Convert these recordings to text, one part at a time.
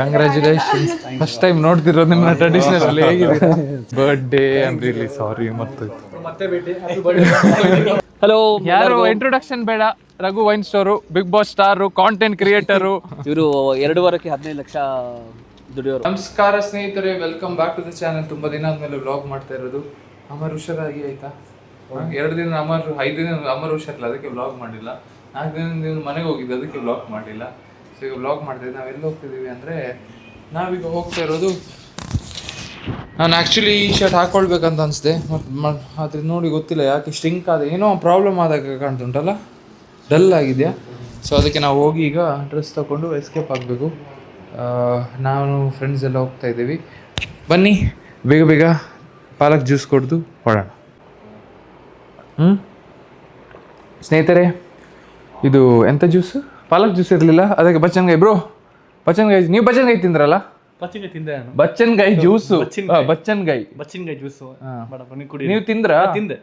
Congratulations. First time ನೋಡ್ತಿರೋದು ನಿಮ್ಮ traditional ಅಲ್ಲಿ ಹೇಗಿದೆ birthday. I am really sorry. ಮತ್ತೆ ಭೇಟಿ. ಹಲೋ, ಯಾರು ಇಂಟ್ರೊಡಕ್ಷನ್ ಬೇಡ. Raghu wine store, big boss star, content creator. ಇವರು 2 ವಾರಕ್ಕೆ 15 ಲಕ್ಷ ದುಡಿಯೋರು. ನಮಸ್ಕಾರ ಸ್ನೇಹಿತರೆ, welcome back to the channel. ತುಂಬಾ ದಿನ ಆದ್ಮೇಲೆ ವ್ಲಾಗ್ ಮಾಡ್ತಾ ಇರೋದು. ಅಮರ್ ಹುಷಾರಾಗಿ ಆಯ್ತಾ? 2 ದಿನ ಅಮರ್, 5 ದಿನ ಅಮರ್ ಹುಷಾರಿಲ್ಲ, ಅದಕ್ಕೆ ವ್ಲಾಗ್ ಮಾಡಿಲ್ಲ. 4 ದಿನ ಮನೆಗೆ ಹೋಗಿದ್ದು, ಅದಕ್ಕೆ ವ್ಲಾಗ್ ಮಾಡಿಲ್ಲ. ಸೊ ಈಗ ವ್ಲಾಗ್ ಮಾಡ್ತಿದ್ವಿ. ನಾವೆಲ್ಲ ಹೋಗ್ತಿದ್ದೀವಿ ಅಂದರೆ, ನಾವೀಗ ಹೋಗ್ತಾ ಇರೋದು, ನಾನು ಆ್ಯಕ್ಚುಲಿ ಈ ಶರ್ಟ್ ಹಾಕ್ಕೊಳ್ಬೇಕಂತ ಅನಿಸ್ದೆ. ಆದರೆ ನೋಡಿ ಗೊತ್ತಿಲ್ಲ ಯಾಕೆ ಸ್ಟ್ರಿಂಕ್ ಆದ, ಏನೋ ಪ್ರಾಬ್ಲಮ್ ಆದಾಗ ಕಾಣ್ತುಂಟಲ್ಲ, ಡಲ್ ಆಗಿದೆಯಾ. ಸೊ ಅದಕ್ಕೆ ನಾವು ಹೋಗಿ ಈಗ ಡ್ರೆಸ್ ತೊಗೊಂಡು ಎಸ್ಕೇಪ್ ಆಗಬೇಕು. ನಾನು ಫ್ರೆಂಡ್ಸ್ ಎಲ್ಲ ಹೋಗ್ತಾ ಇದ್ದೀವಿ. ಬನ್ನಿ ಬೇಗ ಬೇಗ ಪಾಲಕ್ ಜ್ಯೂಸ್ ಕೊಡ್ದು ಹೊಡೋಣ. ಸ್ನೇಹಿತರೆ, ಇದು ಎಂಥ ಜ್ಯೂಸು? ಪಾಲಕ್ ಜ್ಯೂಸ್ ಇರಲಿಲ್ಲ, ಅದಕ್ಕೆ ಬಚ್ಚನ್ಗಾಯಿ. ಬ್ರೋ, ಬಚ್ಚನ್ಗಾಯಿ, ನೀವು ಬಚ್ಚನ್ಗಾಯಿ ತಿಂದ್ರಲ್ಲ? ಬಚ್ಚನ್ಗಾಯಿ ತಿಂದೆ ನಾನು. ಬಚ್ಚನ್ಗಾಯಿ ಜ್ಯೂಸು, ಬಚ್ಚನ್ಗಾಯಿ ಜ್ಯೂಸು ನೀವು ತಿಂದ್ರಾ? ತಿಂದೆ.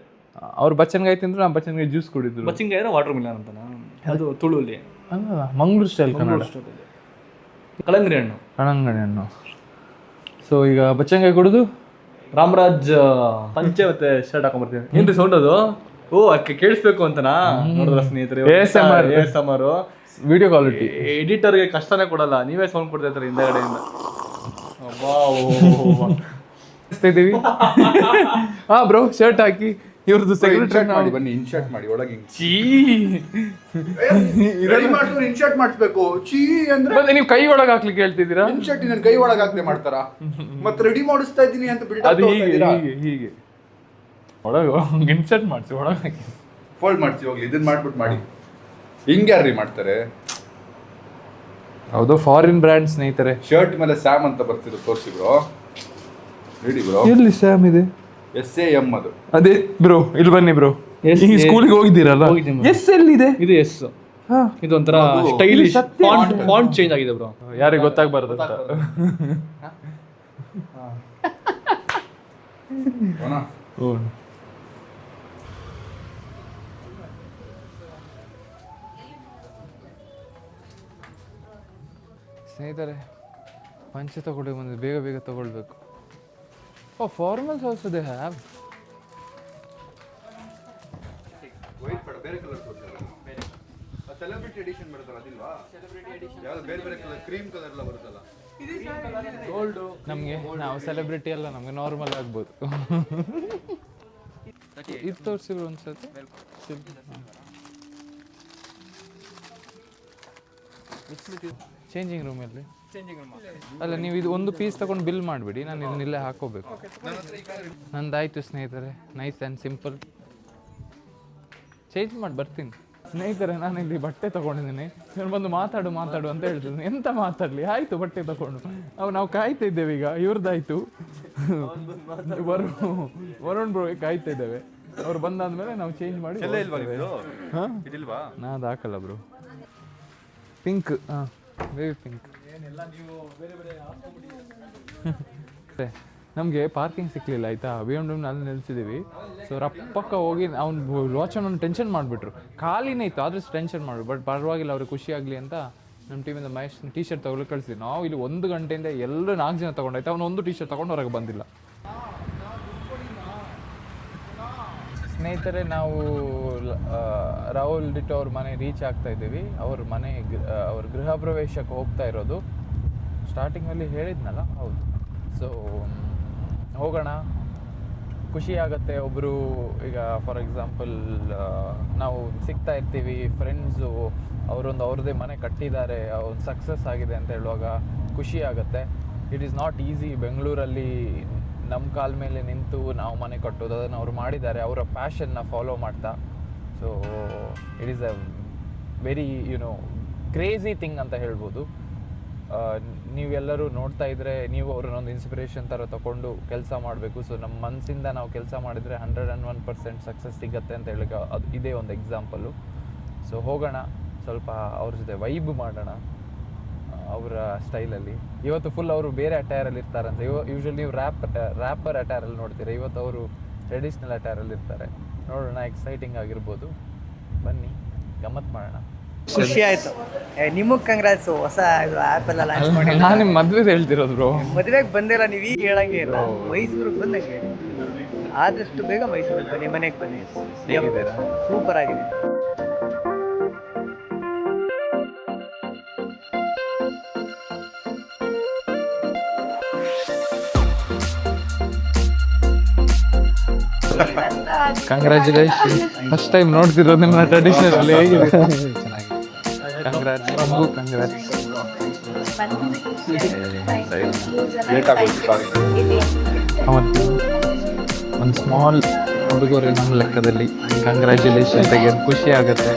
ಅವ್ರು ಬಚ್ಚನ್ಗಾಯಿ ತಿಂದ್ರು, ನಾನು ಬಚ್ಚನ್ಗಾಯಿ ಜ್ಯೂಸ್ ಕುಡಿದ್ರು. ಬಚ್ಚನ್ಗಾಯಿ ವಾಟರ್ ಮಿಲನ್ ಅಂತ, ಅದು ತುಳುಲಿ ಅಲ್ಲ, ಮಂಗಳೂರು ಸ್ಟೈಲ್, ಕಳಂಗಡಿ ಹಣ್ಣು, ಕಳಂಗಡಿ ಹಣ್ಣು. ಸೊ ಈಗ ಬಚ್ಚನ್ಗಾಯಿ ಕುಡಿದು ರಾಮರಾಜ್ ಪಂಚೆ ಮತ್ತೆ ಶರ್ಟ್ ಹಾಕೊಂಡ್ಬರ್ತೀನಿ. ಏನ್ರಿ ಸೌಂಡ್ ಅದು? ಓ, ಅಕ್ಕೆ ಕೇಳಿಸ್ಬೇಕು ಅಂತನಾ? ನೋಡಿದ್ರ ಸ್ನೇಹಿತರೆ, ASMR ವಿಡಿಯೋ ಕ್ವಾಲಿಟಿ. ಎಡಿಟರ್ಗೆ ಕಷ್ಟನೇ ಕೊಡಲ್ಲ, ನೀವೇ ಸೌಂಡ್ ಕೊಡ್ತಾ ಇರ್ತಾರೆ ಹಿಂದಗಡೆಯಿಂದ. ಇದೀವಿ. ಹಾ ಬ್ರೋ, ಶರ್ಟ್ ಹಾಕಿ ಇವ್ರದ್ದು ಸೆಕ್ರೆಟರಿ ಮಾಡಿ ಬನ್ನಿ, ಇನ್ಶರ್ಟ್ ಮಾಡಿ ಒಳಗೆ. ಚೀ ರೆಡಿ ಮಾಡ್ತಾರೆ, ಇನ್ಶರ್ಟ್ ಮಾಡಿಸ್ಬೇಕು. ಚೀ ಅಂದ್ರೆ ಮತ್ತೆ ನೀವು ಕೈ ಒಳಗೆ ಹಾಕ್ಲಿಕ್ಕೆ ಹೇಳ್ತಿದ್ದೀರಾ? ಇನ್ಶರ್ಟ್ ನನ್ನ ಕೈ ಒಳಗೆ ಹಾಕ್ದೆ ಮಾಡ್ತಾರಾ? ಮತ್ತೆ ರೆಡಿ ಮಾಡಿಸ್ತಾ ಇದ್ದೀನಿ ಅಂತ ಬಿಲ್ಡ್ ಅದು ಹೀಗೆ ಒಳಗೆ ಇನ್ಶರ್ಟ್ ಮಾಡಿಸಿ ಒಳಗೆ ಹಾಕಿ ಫೋಲ್ಡ್ ಮಾಡ್ಸಿ ಹೋಗ್ಲಿ. ಇದನ್ನ ಮಾಡ್ಬಿಟ್ಟು ಮಾಡಿ. ಹಿಂಗೆ ಯಾರ್ರಿ ಮಾಡ್ತಾರೆ? ಹೌದು, ಫಾರಿನ್ ಬ್ರ್ಯಾಂಡ್ ಸ್ನೇಹಿತರೆ. ಶರ್ಟ್ ಮೇಲೆ ಸ್ಯಾಮ್ ಅಂತ ಬರ್ತಿರೋ ತೋರಿಸಿ ಬ್ರೋ. Ready bro? ಎಲ್ಲಿ ಸ್ಯಾಮ್ ಇದೆ? SAM ಅದು. ಅದೇ ಬ್ರೋ, ಇಲ್ಲಿ ಬನ್ನಿ ಬ್ರೋ. ಸ್ಕೂಲಿಗೆ ಹೋಗಿದ್ದೀರಲ್ಲ? ಎಸ್ ಎಲ್ಲಿದೆ? ಇದು ಎಸ್. ಇದು ಒಂಥರ ಸ್ಟೈಲಿಶ್ ಫಾಂಟ್ ಚೇಂಜ್ ಆಗಿದೆ ಬ್ರೋ, ಯಾರಿಗೆ ಗೊತ್ತಾಗಬಾರ್ದು ಅಂತ. ಸ್ನೇಹಿತರೆ, ಪಂಚೆ ತಗೊಳ್ಳಿ, ಬಂದು ಬೇಗ ಬೇಗ ತಗೊಳ್ಬೇಕು. Oh, formals also they have. White ಬೇಡ, ಬೇರೆ ಕಲರ್ ತೋರಿಸಿ. ಸೆಲೆಬ್ರಿಟಿ ಎಡಿಷನ್ ಬರುತ್ತಲ್ಲ, ಅದಿಲ್ವಾ? ಸೆಲೆಬ್ರಿಟಿ ಎಡಿಷನ್ ಯಾವುದು ಬೇರೆ ಬೇರೆ ಕಲರ್, ಕ್ರೀಮ್ ಕಲರ್ ಎಲ್ಲ ಬರುತ್ತಲ್ಲ. ಗೋಲ್ಡ್ ನಮಗೆ, ನಾವು ಸೆಲೆಬ್ರಿಟಿ ಅಲ್ಲ, ನಮಗೆ ನಾರ್ಮಲ್ ಆಗ್ಬೋದು. ಇದು ತೋರಿಸಿದ್ರು ಒಂದ್ಸತಿ ಚೇಂಜಿಂಗ್ ರೂಮಲ್ಲಿ. ಅಲ್ಲ, ನೀವು ಇದು ಒಂದು ಪೀಸ್ ತಗೊಂಡು ಬಿಲ್ ಮಾಡಿಬಿಡಿ, ನಾನು ಇದನ್ನ ಇಲ್ಲೇ ಹಾಕೋಬೇಕು. ನಂದಾಯ್ತು ಸ್ನೇಹಿತರೆ, ನೈಸ್ ಆ್ಯಂಡ್ ಸಿಂಪಲ್. ಚೇಂಜ್ ಮಾಡಿ ಬರ್ತೀನಿ ಸ್ನೇಹಿತರೆ. ನಾನು ಇಲ್ಲಿ ಬಟ್ಟೆ ತೊಗೊಂಡಿದ್ದೀನಿ, ನಾನು ಬಂದು ಮಾತಾಡು ಅಂತ ಹೇಳ್ತಿದ್ದೀನಿ. ಎಂತ ಮಾತಾಡಲಿ? ಆಯಿತು, ಬಟ್ಟೆ ತಗೊಂಡು ನಾವು ಕಾಯ್ತಾ ಇದ್ದೇವೆ. ಈಗ ಇವ್ರದ್ದಾಯ್ತು, ವರುಣ್ ಬ್ರೋ ಕಾಯ್ತಾ ಇದ್ದೇವೆ. ಅವ್ರು ಬಂದಾದ್ಮೇಲೆ ನಾವು ಚೇಂಜ್ ಮಾಡಿ. ನಾ ಅದು ಹಾಕಲ್ಲ ಬ್ರೋ. ಪಿಂಕ್, ಹಾಂ, ಬೇಬಿ ಪಿಂಕ್. ನಮಗೆ ಪಾರ್ಕಿಂಗ್ ಸಿಕ್ಕಲಿಲ್ಲ ಆಯಿತಾ, BMW ಅಲ್ಲಿ ನಿಲ್ಸಿದ್ದೀವಿ. ಸೊ ರಪ್ಪಕ್ಕ ಹೋಗಿ ಅವ್ನು ವಾಚನ್ನು ಟೆನ್ಷನ್ ಮಾಡಿಬಿಟ್ರು. ಖಾಲಿನೇ ಇತ್ತು, ಆದಷ್ಟು ಟೆನ್ಷನ್ ಮಾಡಿದ್ರು. ಬಟ್ ಪರವಾಗಿಲ್ಲ, ಅವ್ರಿಗೆ ಖುಷಿ ಆಗಲಿ ಅಂತ ನಮ್ಮ ಟೀಮಿಂದ ಮಹೇಶ್ ಟೀ-ಶರ್ಟ್ ತಗೊಳ್ಳೋಕೆ ಕಳಿಸಿದ್ವಿ. ನಾವು ಇಲ್ಲಿ 1 ಗಂಟೆಯಿಂದ ಎಲ್ಲರೂ 4 ಜನ ತೊಗೊಂಡಾಯ್ತು. ಅವನು ಒಂದು ಟೀ-ಶರ್ಟ್ ತೊಗೊಂಡು ಹೊರಗೆ ಬಂದಿಲ್ಲ. ಸ್ನೇಹಿತರೆ, ನಾವು ರಾಹುಲ್ ಡಿಟೋ ಅವ್ರ ಮನೆ ರೀಚ್ ಆಗ್ತಾ ಇದ್ದೀವಿ. ಅವ್ರ ಮನೆ, ಅವ್ರ ಗೃಹ ಪ್ರವೇಶಕ್ಕೆ ಹೋಗ್ತಾ ಇರೋದು. ಸ್ಟಾರ್ಟಿಂಗಲ್ಲಿ ಹೇಳಿದ್ನಲ್ಲ, ಹೌದು. ಸೊ ಹೋಗೋಣ, ಖುಷಿ ಆಗುತ್ತೆ. ಒಬ್ಬರು ಈಗ ಫಾರ್ ಎಕ್ಸಾಂಪಲ್ ನಾವು ಸಿಗ್ತಾ ಇರ್ತೀವಿ, ಫ್ರೆಂಡ್ಸು, ಅವರೊಂದು ಅವ್ರದ್ದೇ ಮನೆ ಕಟ್ಟಿದ್ದಾರೆ, ಒಂದು ಸಕ್ಸಸ್ ಆಗಿದೆ ಅಂತ ಹೇಳುವಾಗ ಖುಷಿ ಆಗುತ್ತೆ. ಇಟ್ ಈಸ್ ನಾಟ್ ಈಸಿ ಬೆಂಗಳೂರಲ್ಲಿ ನಮ್ಮ ಕಾಲ ಮೇಲೆ ನಿಂತು ನಾವು ಮನೆ ಕಟ್ಟೋದು. ಅದನ್ನು ಅವ್ರು ಮಾಡಿದ್ದಾರೆ, ಅವರ ಪ್ಯಾಷನ್ನ ಫಾಲೋ ಮಾಡ್ತಾ. So it is a very crazy thing ಅಂತ ಹೇಳ್ಬೋದು. ನೀವೆಲ್ಲರೂ ನೋಡ್ತಾ ಇದ್ದರೆ, ನೀವು ಅವ್ರನ್ನೊಂದು ಇನ್ಸ್ಪಿರೇಷನ್ ಥರ ತೊಗೊಂಡು ಕೆಲಸ ಮಾಡಬೇಕು. ಸೊ ನಮ್ಮ ಮನಸ್ಸಿಂದ ನಾವು ಕೆಲಸ ಮಾಡಿದರೆ 101% ಸಕ್ಸಸ್ ಸಿಗುತ್ತೆ ಅಂತ ಹೇಳಿ ಅದು ಇದೇ ಒಂದು ಎಕ್ಸಾಂಪಲು. ಸೊ ಹೋಗೋಣ, ಸ್ವಲ್ಪ ಅವ್ರ ಜೊತೆ ವೈಬ್ ಮಾಡೋಣ ಅವರ ಸ್ಟೈಲಲ್ಲಿ. ಇವತ್ತು ಫುಲ್ ಅವರು ಬೇರೆ ಅಟೈರಲ್ಲಿ ಇರ್ತಾರಂತೆ. ಯೂಶ್ವಲಿ ನೀವು ರ್ಯಾಪರ್ ಅಟೈರಲ್ಲಿ ನೋಡ್ತೀರಾ, ಇವತ್ತು ಅವರು ಟ್ರೆಡಿಷ್ನಲ್ ಅಟೈರಲ್ಲಿ ಇರ್ತಾರೆ. ನೋಡೋಣ, ಎಕ್ಸೈಟಿಂಗ್ ಆಗಿರ್ಬೋದು. ಬನ್ನಿ, ಗಮ್ಮತ್ತು ಮಾಡೋಣ. ಖುಷಿ ಆಯ್ತು. ನಿಮಗೆ ಕಂಗ್ರಾಟ್ಸು, ಹೊಸ ಇದು ಆ್ಯಪ್ ಎಲ್ಲ ಲಾಂಚ್ ಮಾಡಿ. ನಾನು ನಿಮ್ಮ ಮದ್ವೆದು ಹೇಳ್ತಿರೋದು ಬ್ರೋ. ಮದುವೆಗೆ ಬಂದಿಲ್ಲ ನೀವು, ಈಗ ಹೇಳಂಗೆ ಇಲ್ಲ. ಮೈಸೂರಿಗೆ ಬಂದಂಗೆ ಆದಷ್ಟು ಬೇಗ ಮೈಸೂರಿಗೆ ಬನ್ನಿ, ಮನೆಗೆ ಬನ್ನಿ. ಸೂಪರ್ ಆಗಿದೆ. ಕಂಗ್ರ್ಯಾಚುಲೇಷನ್. ಫಸ್ಟ್ ಟೈಮ್ ನೋಡ್ತಿರೋದು ನಿಮ್ಮ ಟ್ರೆಡಿಷನಲ್ ಹೇಗಿದೆ? ಕಂಗ್ರ್ಯಾಚ್, ನಮಗೂ ಕಂಗ್ರ್ಯಾಚ್. ಒಂದು ಸ್ಮಾಲ್ ಹುಡುಗರು ನಮ್ಮ ಲೆಕ್ಕದಲ್ಲಿ ಕಂಗ್ರ್ಯಾಚುಲೇಷನ್ ತೆಗೆದು ಖುಷಿ ಆಗುತ್ತೆ.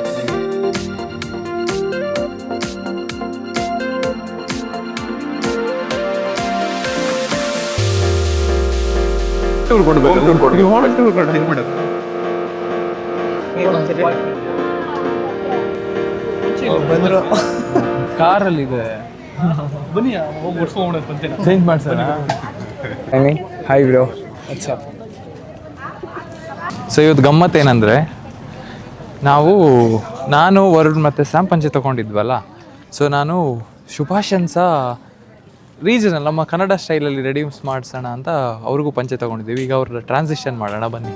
ಬಂದರು ಕಾರಲ್ಲಿ ಇದೆ, ಬನ್ನಿ ಚೇಂಜ್ ಮಾಡ್ಸೋಣ. Hi bro. ಸೊ ಇವತ್ತು ಗಮ್ಮತ್ತು ಏನಂದರೆ, ನಾನು ವರುಣ್ ಮತ್ತು ಸ್ಯಾಮ್ ಪಂಚೆ ತೊಗೊಂಡಿದ್ವಲ್ಲ. ಸೊ ನಾನು ಶುಭಾಶನ್ಸ ರೀಜನಲ್ ನಮ್ಮ ಕನ್ನಡ ಸ್ಟೈಲಲ್ಲಿ ರೆಡಿ ಮಾಡಿಸೋಣ ಅಂತ ಅವ್ರಿಗೂ ಪಂಚೆ ತೊಗೊಂಡಿದ್ದೀವಿ. ಈಗ ಅವ್ರ ಟ್ರಾನ್ಸಿಷನ್ ಮಾಡೋಣ ಬನ್ನಿ.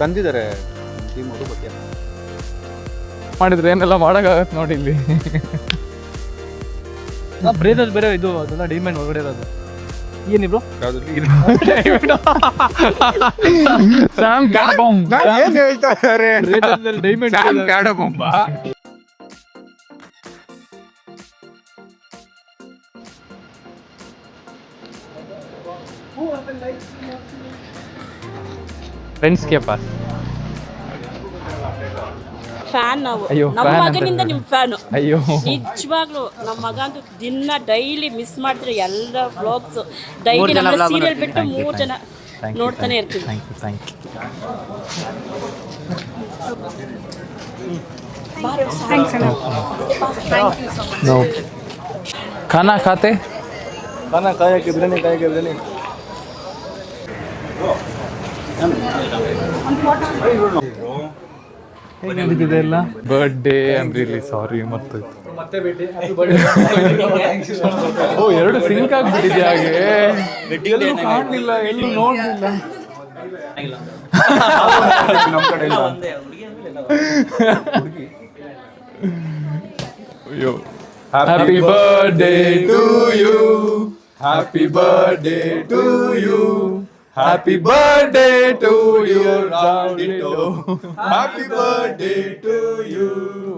ತಂದಿದ್ದಾರೆ ಟೀಮ್ ಅವರು ಬಗ್ಗೆ ಮಾಡಿದ್ರೆ ಏನೆಲ್ಲ ಮಾಡೋಕ್ಕಾಗತ್ತೆ ನೋಡಿ ಇಲ್ಲಿ. ಬ್ರೇದರ್ ಬೇರೆ ಇದು ಅದೆಲ್ಲ ಡೈಮಂಡ್ ಒಳಗಡೆ ಇರೋದು ಏನಿಬ್ರು ಸ್ಯಾಮ್ ಕ್ಯಾಡಬಾಂಬ್. ಏನ್ ಹೇಳ್ತಾ ಇದ್ದಾರೆ? ಡೈಮಂಡ್ ಸ್ಯಾಮ್ ಕ್ಯಾಡಬಾಂಬ್. ಫ್ರೆಂಡ್ಸ್ ಕೆ ಪಾಸ್. ಫ್ಯಾನ್ ನಾವು. ಅಯ್ಯೋ, ನಮ್ಮ fan ಮಗನಿಂದ ಅಂತ. ನಿಮ್ಮ ಫ್ಯಾನು. ಅಯ್ಯೋ ನಿಜವಾಗ್ಲು ನಮ್ಮ ಮಗ ಅಂತೂ ದಿನ ಡೈಲಿ ಮಿಸ್ ಮಾಡ್ತಾರೆ ಎಲ್ಲ ವ್ಲಾಗ್ಸ್. ಡೈಲಿ ನಮ್ಮ ಸೀರಿಯಲ್ ಬಿಟ್ಟು 3 ಜನ ನೋಡ್ತಾನೆ ಇರ್ತೀವಿ. Thank you. नो खाना खाते खाना खाया कि बिरयानी खाया कि बिरयानी ಹೇಗಿದೆ ಎಲ್ಲ? Birthday I am really sorry. ಮತ್ತೆ ಓ, ಎರಡು ಸಿಂಕ್ ಆಗ್ಬಿಟ್ಟಿದೆ ಹಾಗೆ. ಎಲ್ಲೂ ಕಾಣಲಿಲ್ಲ, ಎಲ್ಲೂ ನೋಡಲಿಲ್ಲ. ಅಯ್ಯೋ. Happy birthday to you, happy birthday to you, happy birthday to you, happy birthday to you.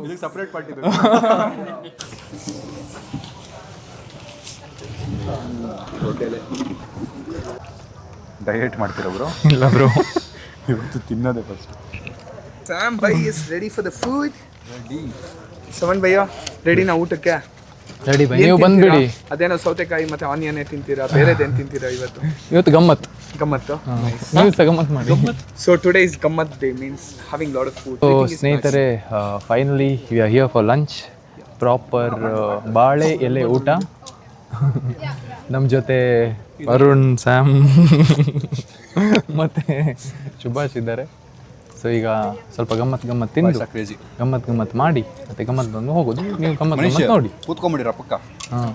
ಇದಕ್ಕೆ ಸಪರೇಟ್ ಪಾರ್ಟಿ ಡಯಟ್ ಮಾಡ್ತೀರಾ ಬ್ರೋ? ಇಲ್ಲ ಬ್ರೋ, ಇವತ್ತು ತಿನ್ನೋದೇ first. Sam bhai is ready for the food. Ready. Saman bhaiya, ready na ಊಟಕ್ಕೆ? Ready by, ನೀವು ಬಂದ್ಬಿಡಿ. ಅದೇನೋ ಸೌತೆಕಾಯಿ ಮತ್ತೆ ಆನಿಯನ್ ತಿಂತೀರಾ, ಬೇರೆದೇನು ತಿಂತೀರಾ ಇವತ್ತು? ಇವತ್ತು ಗಮ್ಮತ್ ಗಮ್ಮತ್ತು. ನೀವು ಸಹ ಗಮ್ಮತ್ ಮಾಡಿ. So today is gammat day, means having lot of food. So ಸ್ನೇಹಿತರೆ, finally we are here for lunch. Proper ಬಾಳೆ ಎಲೆ ಊಟ. ನಮ್ಮ ಜೊತೆ ವರುಣ್, ಸ್ಯಾಮ್ ಮತ್ತು ಸುಭಾಷ್ ಇದ್ದಾರೆ. ಸೊ ಈಗ ಸ್ವಲ್ಪ ಗಮ್ಮತ್ ತಿಂದು ಕ್ರೇಜಿ ಗಮ್ಮತ್ ಮಾಡಿ ಮತ್ತೆ ಗಮ್ಮತ್ ಬಂದು ಹೋಗೋದು. ನೀವು ಗಮ್ಮತ್ ನೋಡಿ. ಕೂತ್ಕೊಂಡ್ಬಿಡಿರ ಪಕ್ಕ. ಹಾಂ,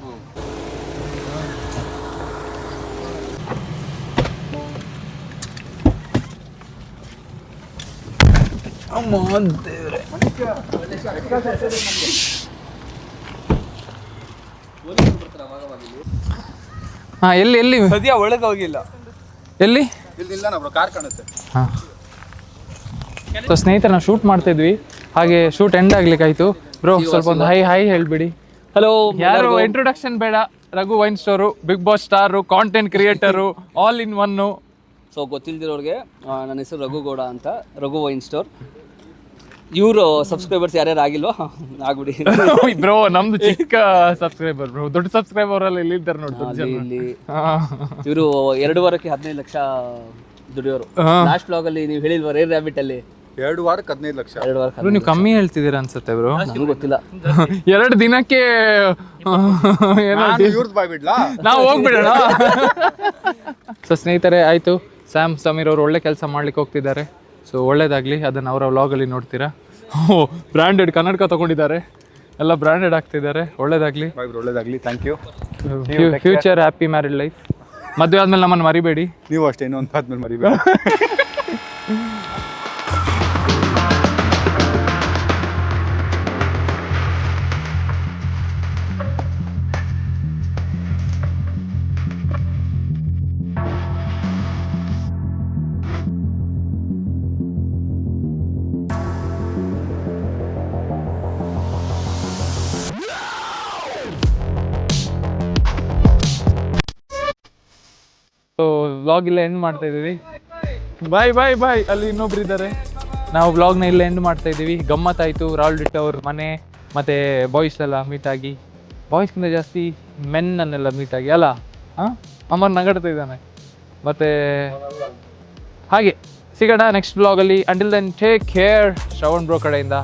ಹಾಂ. ಎಲ್ಲಿ ಸದ್ಯ ಒಳಗೆ ಹೋಗಿಲ್ಲ. ಇಲ್ಲಿ ಇಲ್ಲ ಬ್ರೋ, ಕಾರ್ ಕಾಣುತ್ತೆ. ಹಾಂ. ಸೊ ಸ್ನೇಹಿತರೆ, ನಾವು ಶೂಟ್ ಮಾಡ್ತಾ ಇದ್ವಿ, ಹಾಗೆ ಶೂಟ್ ಎಂಡ್ ಆಗ್ಲಿಕ್ಕಾಯ್ತು. ಬ್ರೋ ಸ್ವಲ್ಪ ಒಂದು ಹೈ ಹೇಳ್ಬಿಡಿ. ಹಲೋ, ಯಾರು ಇಂಟ್ರೊಡಕ್ಷನ್ ಬೇಡ. Raghu wine store, big boss star, content creator, all in one. So ಗೊತ್ತಿಲ್ದಿರೋರಿಗೆ ನನ್ನ ಹೆಸರು ರಘು ಗೌಡ ಅಂತ, ರಘು ವೈನ್ ಸ್ಟೋರ್. ಇವರು ಸಬ್ಸ್ಕ್ರೈಬರ್ಸ್ ಯಾರ್ಯಾರು ಆಗಿಲ್ವೋ ಆಗ್ಬಿಡಿ ಬ್ರೋ. ನಮ್ದು ಚಿಕ್ಕ ಸಬ್ಸ್ಕ್ರೈಬರ್ ಬ್ರೋ, ದೊಡ್ಡ ಸಬ್ಸ್ಕ್ರೈಬರ್ ಎಲ್ಲ ಇಲ್ಲಿ ಇದ್ದಾರೆ ನೋಡಿ, ದೊಡ್ಡ ಜನ. ಇಲ್ಲಿ ಇವರು 2 ವಾರಕ್ಕೆ 15 ಲಕ್ಷ ದುಡಿಯೋರು. ಲಾಸ್ಟ್ ವ್ಲಾಗ್ ಅಲ್ಲಿ ನೀವು ಹೇಳಿಲ್ವ ರೇರ್ ರ್ಯಾಬಿಟ್ ಅಲ್ಲಿ 2 ವಾರಕ್ಕೆ 15 ಲಕ್ಷ. 2 ವಾರ ಬ್ರೋ ನೀವು ಕಮ್ಮಿ ಹೇಳ್ತಿದ್ದೀರಾ ಅನ್ಸುತ್ತೆ ಬ್ರೋ. ನನಗೂ ಗೊತ್ತಿಲ್ಲ. 2 ದಿನಕ್ಕೆ ಇವ್ರದ್ದು ಬಾಯ್ಬಿಡ್ಲಾ, ನಾವು ಹೋಗ್ಬಿಡೋಣ. ಸೊ ಸ್ನೇಹಿತರೆ ಆಯಿತು, ಸ್ಯಾಮ್ ಸಮೀರ್ ಅವರು ಒಳ್ಳೆ ಕೆಲಸ ಮಾಡ್ಲಿಕ್ಕೆ ಹೋಗ್ತಿದ್ದಾರೆ. ಸೊ ಒಳ್ಳೇದಾಗಲಿ, ಅದನ್ನು ಅವರ ವ್ಲಾಗಲ್ಲಿ ನೋಡ್ತೀರಾ. ಬ್ರ್ಯಾಂಡೆಡ್ ಕನ್ನಡಕ ತೊಗೊಂಡಿದ್ದಾರೆ, ಎಲ್ಲ ಬ್ರ್ಯಾಂಡೆಡ್ ಆಗ್ತಿದ್ದಾರೆ. ಒಳ್ಳೇದಾಗಲಿ, ಒಳ್ಳೇದಾಗ್ಲಿ. Thank you. Future happy married life. ಮದುವೆ ಆದಮೇಲೆ ನಮ್ಮನ್ನು ಮರಿಬೇಡಿ. ನೀವು ಅಷ್ಟೇ, ಇನ್ನೊಂದು ಆದ್ಮೇಲೆ ಮರಿಬೇಡಿ. ಸೊ ವ್ಲಾಗ್ ಇಲ್ಲ ಎಂಡ್ ಮಾಡ್ತಾ ಇದ್ದೀವಿ. ಬಾಯ್ ಬಾಯ್ ಬಾಯ್. ಅಲ್ಲಿ ಇನ್ನೊಬ್ರು ಇದ್ದಾರೆ. ನಾವು ವ್ಲಾಗ್ನ ಇಲ್ಲ ಎಂಡ್ ಮಾಡ್ತಾ ಇದ್ದೀವಿ. ಗಮ್ಮತ್ತಾಯಿತು. ರಾಹುಲ್ ಡಿಟ್ ಅವ್ರ ಮನೆ ಮತ್ತು ಬಾಯ್ಸ್ ಎಲ್ಲ ಮೀಟಾಗಿ, ಬಾಯ್ಸ್ಗಿಂತ ಜಾಸ್ತಿ ಮೆನ್ನನ್ನೆಲ್ಲ ಮೀಟಾಗಿ ಅಲ್ಲ. ಹಾಂ, ಅಮರ್ ನಗಡ್ತಾ ಇದ್ದಾನೆ. ಮತ್ತು ಹಾಗೆ ಸಿಗೋಣ ನೆಕ್ಸ್ಟ್ ವ್ಲಾಗಲ್ಲಿ. Until then take care. Shravan bro ಕಡೆಯಿಂದ.